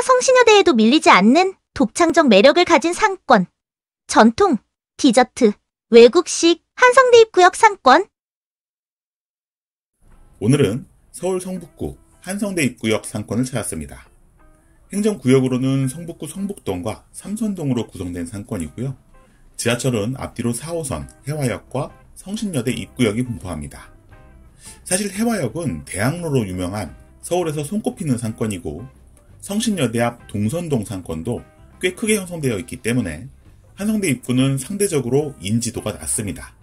해와 성신여대에도 밀리지 않는 독창적 매력을 가진 상권. 전통, 디저트, 외국식, 한성대입구역 상권. 오늘은 서울 성북구 한성대 입구역 상권을 찾았습니다. 행정구역으로는 성북구 성북동과 삼선동으로 구성된 상권이고요. 지하철은 앞뒤로 4호선 해화역과 성신여대 입구역이 분포합니다. 사실 해화역은 대학로로 유명한 서울에서 손꼽히는 상권이고, 성신여대 앞 동선동 상권도 꽤 크게 형성되어 있기 때문에 한성대 입구는 상대적으로 인지도가 낮습니다.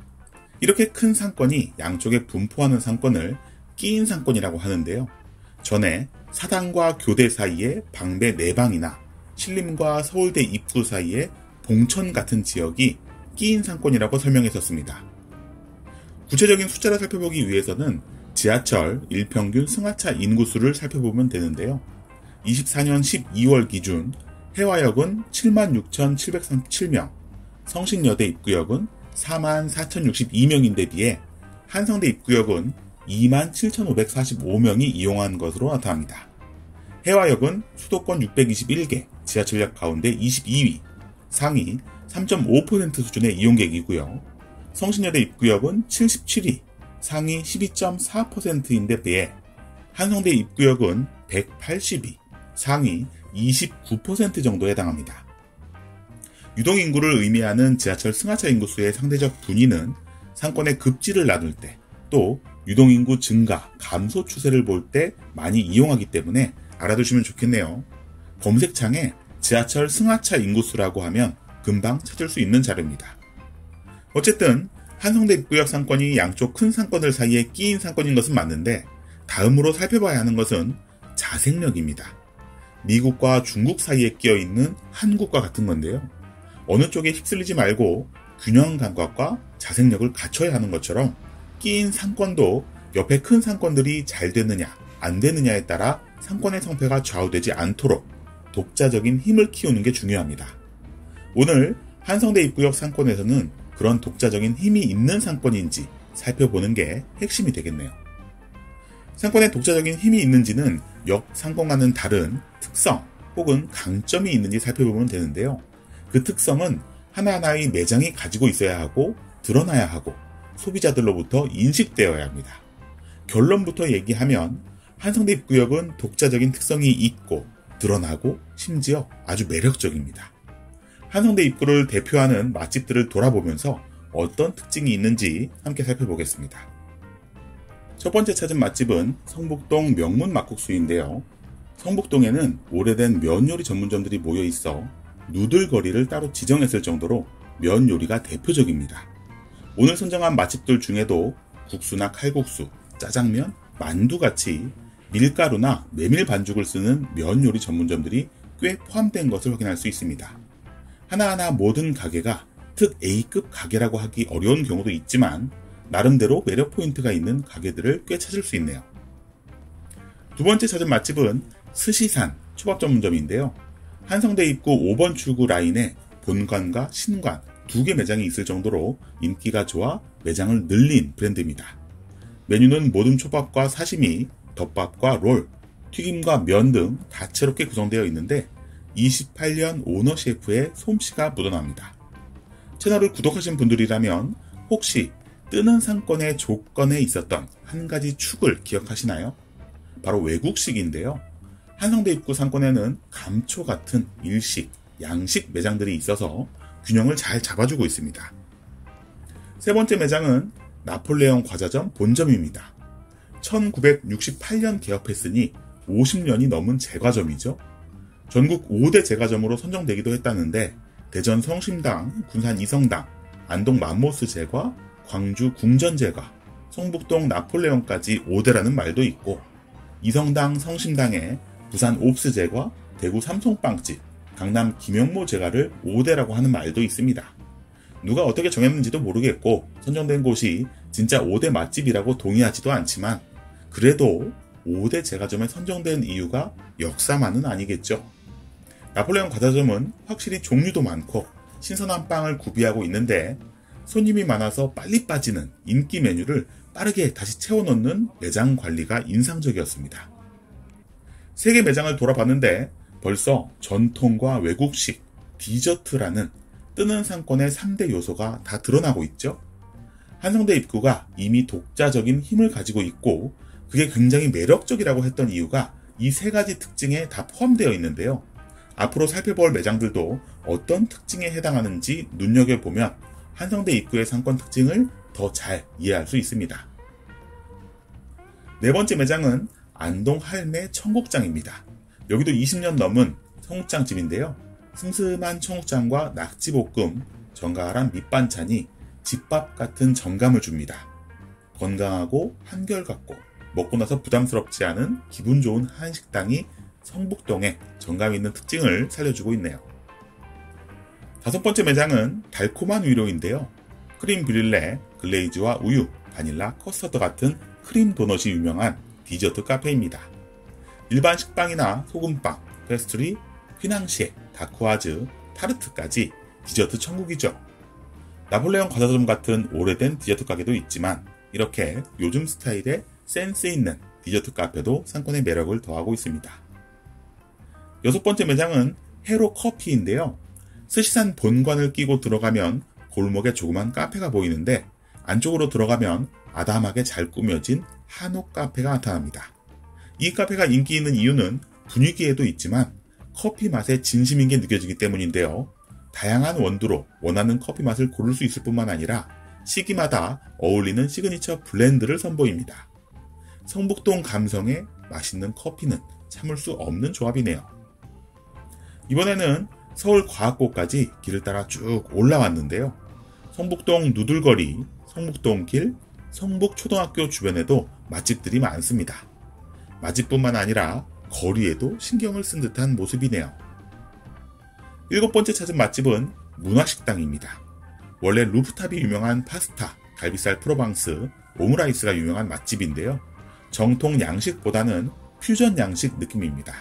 이렇게 큰 상권이 양쪽에 분포하는 상권을 끼인 상권이라고 하는데요. 전에 사당과 교대 사이에 방배 4방이나 신림과 서울대 입구 사이에 봉천 같은 지역이 끼인 상권이라고 설명했었습니다. 구체적인 숫자를 살펴보기 위해서는 지하철 일평균 승하차 인구수를 살펴보면 되는데요. 24년 12월 기준 해화역은 76,737명, 성신여대 입구역은 44,062명인데 비해 한성대 입구역은 27,545명이 이용한 것으로 나타납니다. 해화역은 수도권 621개, 지하철역 가운데 22위, 상위 3.5% 수준의 이용객이고요. 성신여대 입구역은 77위, 상위 12.4%인데 비해 한성대 입구역은 180위, 상위 29% 정도에 해당합니다. 유동인구를 의미하는 지하철 승하차 인구수의 상대적 분위는 상권의 급지를 나눌 때, 또 유동인구 증가, 감소 추세를 볼 때 많이 이용하기 때문에 알아두시면 좋겠네요. 검색창에 지하철 승하차 인구수라고 하면 금방 찾을 수 있는 자료입니다. 어쨌든 한성대 입구역 상권이 양쪽 큰 상권들 사이에 끼인 상권인 것은 맞는데, 다음으로 살펴봐야 하는 것은 자생력입니다. 미국과 중국 사이에 끼어있는 한국과 같은 건데요. 어느 쪽에 휩쓸리지 말고 균형 감각과 자생력을 갖춰야 하는 것처럼 끼인 상권도 옆에 큰 상권들이 잘 되느냐 안 되느냐에 따라 상권의 성패가 좌우되지 않도록 독자적인 힘을 키우는 게 중요합니다. 오늘 한성대 입구역 상권에서는 그런 독자적인 힘이 있는 상권인지 살펴보는 게 핵심이 되겠네요. 상권에 독자적인 힘이 있는지는 옆 상권과는 다른 특성 혹은 강점이 있는지 살펴보면 되는데요. 그 특성은 하나하나의 매장이 가지고 있어야 하고 드러나야 하고 소비자들로부터 인식되어야 합니다. 결론부터 얘기하면 한성대 입구역은 독자적인 특성이 있고 드러나고 심지어 아주 매력적입니다. 한성대 입구를 대표하는 맛집들을 돌아보면서 어떤 특징이 있는지 함께 살펴보겠습니다. 첫 번째 찾은 맛집은 성북동 명문 막국수인데요. 성북동에는 오래된 면 요리 전문점들이 모여 있어 누들거리를 따로 지정했을 정도로 면 요리가 대표적입니다. 오늘 선정한 맛집들 중에도 국수나 칼국수, 짜장면, 만두같이 밀가루나 메밀 반죽을 쓰는 면 요리 전문점들이 꽤 포함된 것을 확인할 수 있습니다. 하나하나 모든 가게가 특 A급 가게라고 하기 어려운 경우도 있지만 나름대로 매력 포인트가 있는 가게들을 꽤 찾을 수 있네요. 두 번째 찾은 맛집은 스시산 초밥 전문점인데요. 한성대 입구 5번 출구 라인에 본관과 신관 2개 매장이 있을 정도로 인기가 좋아 매장을 늘린 브랜드입니다. 메뉴는 모듬 초밥과 사시미, 덮밥과 롤, 튀김과 면 등 다채롭게 구성되어 있는데 28년 오너 셰프의 솜씨가 묻어납니다. 채널을 구독하신 분들이라면 혹시 뜨는 상권의 조건에 있었던 한 가지 축을 기억하시나요? 바로 외국식인데요. 한성대 입구 상권에는 감초 같은 일식, 양식 매장들이 있어서 균형을 잘 잡아주고 있습니다. 세 번째 매장은 나폴레옹 과자점 본점입니다. 1968년 개업했으니 50년이 넘은 제과점이죠. 전국 5대 제과점으로 선정되기도 했다는데 대전 성심당, 군산 이성당, 안동 맘모스 제과, 광주 궁전 제과, 성북동 나폴레옹까지 5대라는 말도 있고, 이성당 성심당에 부산 옵스 제과, 대구 삼송빵집, 강남 김영모 제과를 5대라고 하는 말도 있습니다. 누가 어떻게 정했는지도 모르겠고 선정된 곳이 진짜 5대 맛집이라고 동의하지도 않지만 그래도 5대 제과점에 선정된 이유가 역사만은 아니겠죠. 나폴레옹 과자점은 확실히 종류도 많고 신선한 빵을 구비하고 있는데 손님이 많아서 빨리 빠지는 인기 메뉴를 빠르게 다시 채워넣는 매장 관리가 인상적이었습니다. 3개 매장을 돌아봤는데 벌써 전통과 외국식, 디저트라는 뜨는 상권의 3대 요소가 다 드러나고 있죠. 한성대 입구가 이미 독자적인 힘을 가지고 있고 그게 굉장히 매력적이라고 했던 이유가 이 세 가지 특징에 다 포함되어 있는데요. 앞으로 살펴볼 매장들도 어떤 특징에 해당하는지 눈여겨보면 한성대 입구의 상권 특징을 더 잘 이해할 수 있습니다. 네 번째 매장은 안동 할매 청국장입니다. 여기도 20년 넘은 청국장집인데요. 슴슴한 청국장과 낙지볶음, 정갈한 밑반찬이 집밥 같은 정감을 줍니다. 건강하고 한결같고 먹고 나서 부담스럽지 않은 기분 좋은 한식당이 성북동의 정감 있는 특징을 살려주고 있네요. 다섯 번째 매장은 달콤한 위로인데요. 크림 브릴레, 글레이즈와 우유, 바닐라, 커스터드 같은 크림 도넛이 유명한 디저트 카페입니다. 일반 식빵이나 소금빵, 페스트리, 휘낭시에, 다크와즈, 타르트까지 디저트 천국이죠. 나폴레옹 과자점 같은 오래된 디저트 가게도 있지만 이렇게 요즘 스타일의 센스 있는 디저트 카페도 상권의 매력을 더하고 있습니다. 여섯 번째 매장은 해로 커피인데요. 스시산 본관을 끼고 들어가면 골목에 조그만 카페가 보이는데 안쪽으로 들어가면 아담하게 잘 꾸며진 한옥 카페가 나타납니다. 이 카페가 인기 있는 이유는 분위기에도 있지만 커피 맛에 진심인 게 느껴지기 때문인데요. 다양한 원두로 원하는 커피 맛을 고를 수 있을 뿐만 아니라 시기마다 어울리는 시그니처 블렌드를 선보입니다. 성북동 감성의 맛있는 커피는 참을 수 없는 조합이네요. 이번에는 서울과학고까지 길을 따라 쭉 올라왔는데요. 성북동 누들거리, 성북동길, 성북초등학교 주변에도 맛집들이 많습니다. 맛집뿐만 아니라 거리에도 신경을 쓴 듯한 모습이네요. 일곱 번째 찾은 맛집은 문화식당입니다. 원래 루프탑이 유명한 파스타, 갈비살 프로방스, 오므라이스가 유명한 맛집인데요. 정통 양식보다는 퓨전 양식 느낌입니다.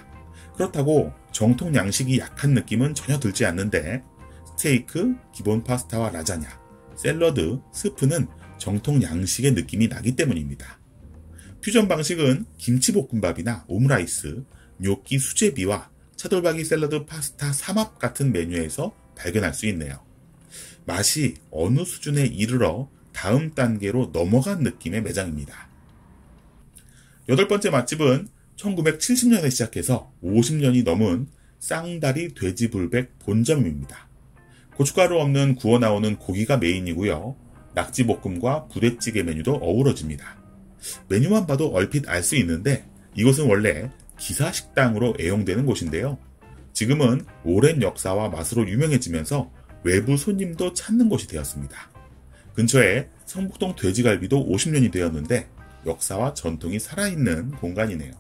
그렇다고 정통 양식이 약한 느낌은 전혀 들지 않는데 스테이크, 기본 파스타와 라자냐, 샐러드, 스프는 정통 양식의 느낌이 나기 때문입니다. 퓨전 방식은 김치볶음밥이나 오므라이스, 뇨끼 수제비와 차돌박이 샐러드 파스타 삼합 같은 메뉴에서 발견할 수 있네요. 맛이 어느 수준에 이르러 다음 단계로 넘어간 느낌의 매장입니다. 여덟 번째 맛집은 1970년에 시작해서 50년이 넘은 쌍다리 돼지불백 본점입니다. 고춧가루 없는 구워 나오는 고기가 메인이고요. 낙지볶음과 부대찌개 메뉴도 어우러집니다. 메뉴만 봐도 얼핏 알 수 있는데 이곳은 원래 기사식당으로 애용되는 곳인데요. 지금은 오랜 역사와 맛으로 유명해지면서 외부 손님도 찾는 곳이 되었습니다. 근처에 성북동 돼지갈비도 50년이 되었는데 역사와 전통이 살아있는 공간이네요.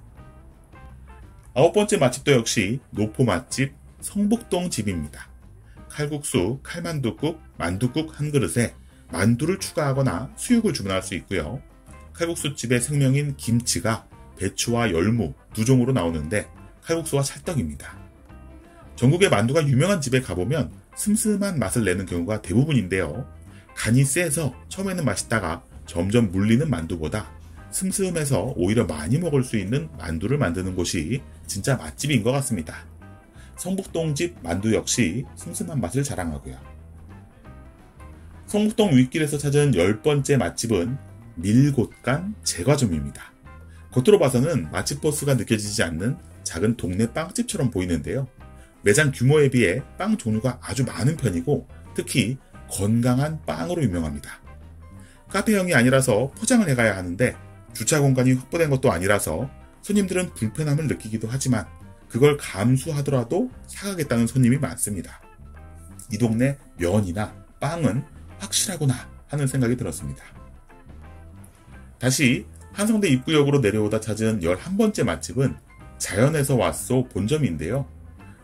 아홉 번째 맛집도 역시 노포 맛집 성북동 집입니다. 칼국수, 칼만둣국, 만둣국 한 그릇에 만두를 추가하거나 수육을 주문할 수 있고요. 칼국수집의 생명인 김치가 배추와 열무 두 종으로 나오는데 칼국수와 찰떡입니다. 전국의 만두가 유명한 집에 가보면 슴슴한 맛을 내는 경우가 대부분인데요. 간이 세서 처음에는 맛있다가 점점 물리는 만두보다 슴슴해서 오히려 많이 먹을 수 있는 만두를 만드는 곳이 진짜 맛집인 것 같습니다. 성북동집 만두 역시 슴슴한 맛을 자랑하고요. 성북동 윗길에서 찾은 10번째 맛집은 밀곳간 제과점입니다. 겉으로 봐서는 맛집 포스가 느껴지지 않는 작은 동네 빵집처럼 보이는데요. 매장 규모에 비해 빵 종류가 아주 많은 편이고 특히 건강한 빵으로 유명합니다. 카페형이 아니라서 포장을 해가야 하는데 주차 공간이 확보된 것도 아니라서 손님들은 불편함을 느끼기도 하지만 그걸 감수하더라도 사가겠다는 손님이 많습니다. 이 동네 면이나 빵은 확실하구나 하는 생각이 들었습니다. 다시 한성대 입구역으로 내려오다 찾은 11번째 맛집은 자연에서 왔소 본점인데요.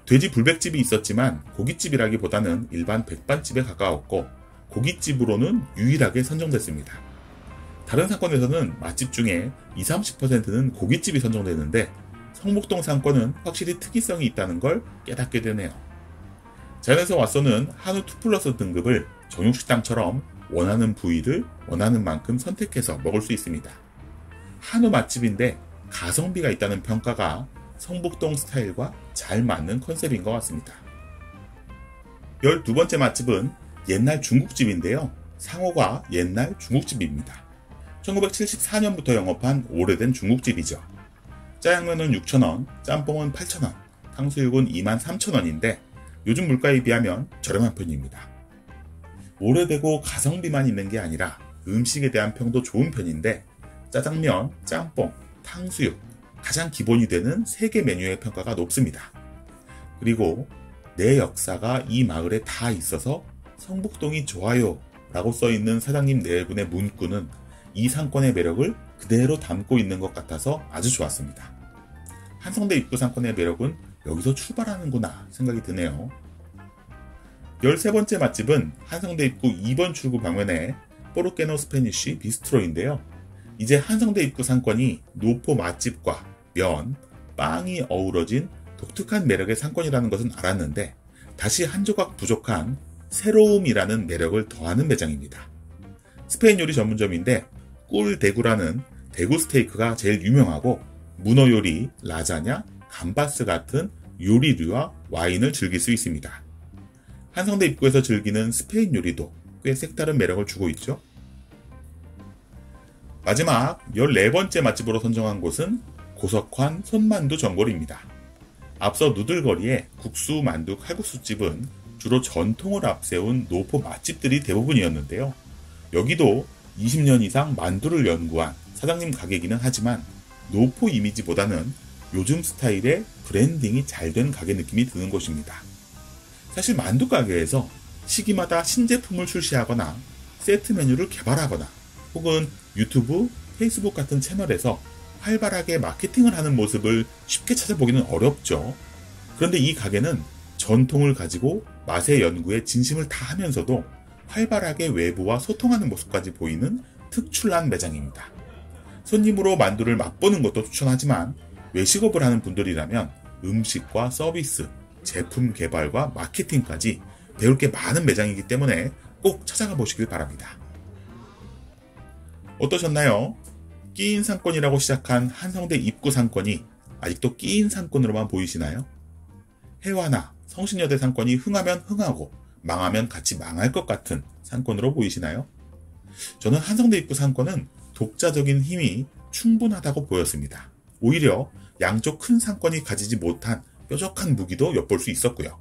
돼지 불백집이 있었지만 고깃집이라기보다는 일반 백반집에 가까웠고 고깃집으로는 유일하게 선정됐습니다. 다른 상권에서는 맛집 중에 20-30%는 고깃집이 선정되는데 성북동 상권은 확실히 특이성이 있다는 걸 깨닫게 되네요. 자연에서 왔소는 한우 2플러스 등급을 정육식당처럼 원하는 부위를 원하는 만큼 선택해서 먹을 수 있습니다. 한우 맛집인데 가성비가 있다는 평가가 성북동 스타일과 잘 맞는 컨셉인 것 같습니다. 12번째 맛집은 옛날 중국집인데요. 상호가 옛날 중국집입니다. 1974년부터 영업한 오래된 중국집이죠. 짜장면은 6,000원, 짬뽕은 8,000원, 탕수육은 23,000원인데 요즘 물가에 비하면 저렴한 편입니다. 오래되고 가성비만 있는 게 아니라 음식에 대한 평도 좋은 편인데 짜장면, 짬뽕, 탕수육 가장 기본이 되는 3개 메뉴의 평가가 높습니다. 그리고 내 역사가 이 마을에 다 있어서 성북동이 좋아요 라고 써있는 사장님 4분의 문구는 이 상권의 매력을 그대로 담고 있는 것 같아서 아주 좋았습니다. 한성대 입구 상권의 매력은 여기서 출발하는구나 생각이 드네요. 13번째 맛집은 한성대 입구 2번 출구 방면에 포르케노 스페니쉬 비스트로인데요. 이제 한성대 입구 상권이 노포 맛집과 면, 빵이 어우러진 독특한 매력의 상권이라는 것은 알았는데 다시 한 조각 부족한 새로움이라는 매력을 더하는 매장입니다. 스페인 요리 전문점인데 꿀대구라는 대구 스테이크가 제일 유명하고 문어 요리, 라자냐, 감바스 같은 요리류와 와인을 즐길 수 있습니다. 한성대 입구에서 즐기는 스페인 요리도 꽤 색다른 매력을 주고 있죠. 마지막 14번째 맛집으로 선정한 곳은 고석환 손만두 전골입니다. 앞서 누들거리의 국수, 만두, 칼국수집은 주로 전통을 앞세운 노포 맛집들이 대부분이었는데요. 여기도 20년 이상 만두를 연구한 사장님 가게이기는 하지만 노포 이미지보다는 요즘 스타일의 브랜딩이 잘 된 가게 느낌이 드는 곳입니다. 사실 만두 가게에서 시기마다 신제품을 출시하거나 세트 메뉴를 개발하거나 혹은 유튜브, 페이스북 같은 채널에서 활발하게 마케팅을 하는 모습을 쉽게 찾아보기는 어렵죠. 그런데 이 가게는 전통을 가지고 맛의 연구에 진심을 다하면서도 활발하게 외부와 소통하는 모습까지 보이는 특출난 매장입니다. 손님으로 만두를 맛보는 것도 추천하지만 외식업을 하는 분들이라면 음식과 서비스, 제품 개발과 마케팅까지 배울 게 많은 매장이기 때문에 꼭 찾아가 보시길 바랍니다. 어떠셨나요? 끼인 상권이라고 시작한 한성대 입구 상권이 아직도 끼인 상권으로만 보이시나요? 해화나 성신여대 상권이 흥하면 흥하고 망하면 같이 망할 것 같은 상권으로 보이시나요? 저는 한성대 입구 상권은 독자적인 힘이 충분하다고 보였습니다. 오히려 양쪽 큰 상권이 가지지 못한 뾰족한 무기도 엿볼 수 있었고요.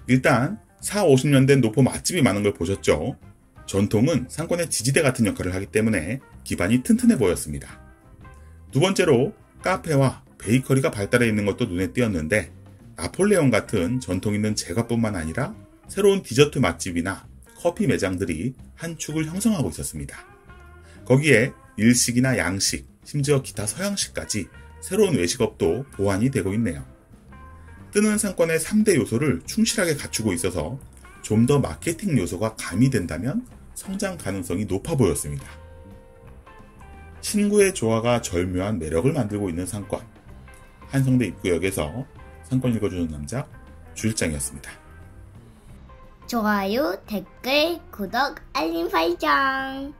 일단 40, 50년 된 노포 맛집이 많은 걸 보셨죠? 전통은 상권의 지지대 같은 역할을 하기 때문에 기반이 튼튼해 보였습니다. 두 번째로 카페와 베이커리가 발달해 있는 것도 눈에 띄었는데 나폴레옹 같은 전통 있는 제과뿐만 아니라 새로운 디저트 맛집이나 커피 매장들이 한 축을 형성하고 있었습니다. 거기에 일식이나 양식, 심지어 기타 서양식까지 새로운 외식업도 보완이 되고 있네요. 뜨는 상권의 3대 요소를 충실하게 갖추고 있어서 좀 더 마케팅 요소가 가미된다면 성장 가능성이 높아 보였습니다. 친구의 조화가 절묘한 매력을 만들고 있는 상권. 한성대 입구역에서 상권 읽어주는 남자 주일장이었습니다. 좋아요, 댓글, 구독, 알림 설정.